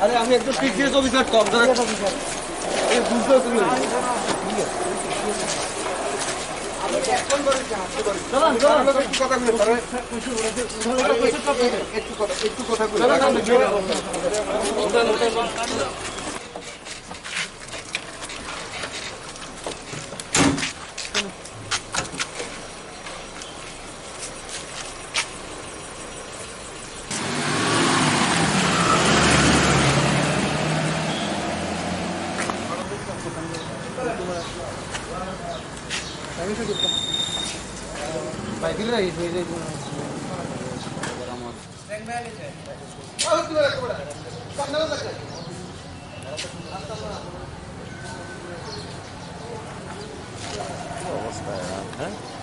আরে আমি একদম পিছিয়ে অফিসার তো আপনারা বুঝতে তুমি একটু কথা অবস্থা, হ্যাঁ।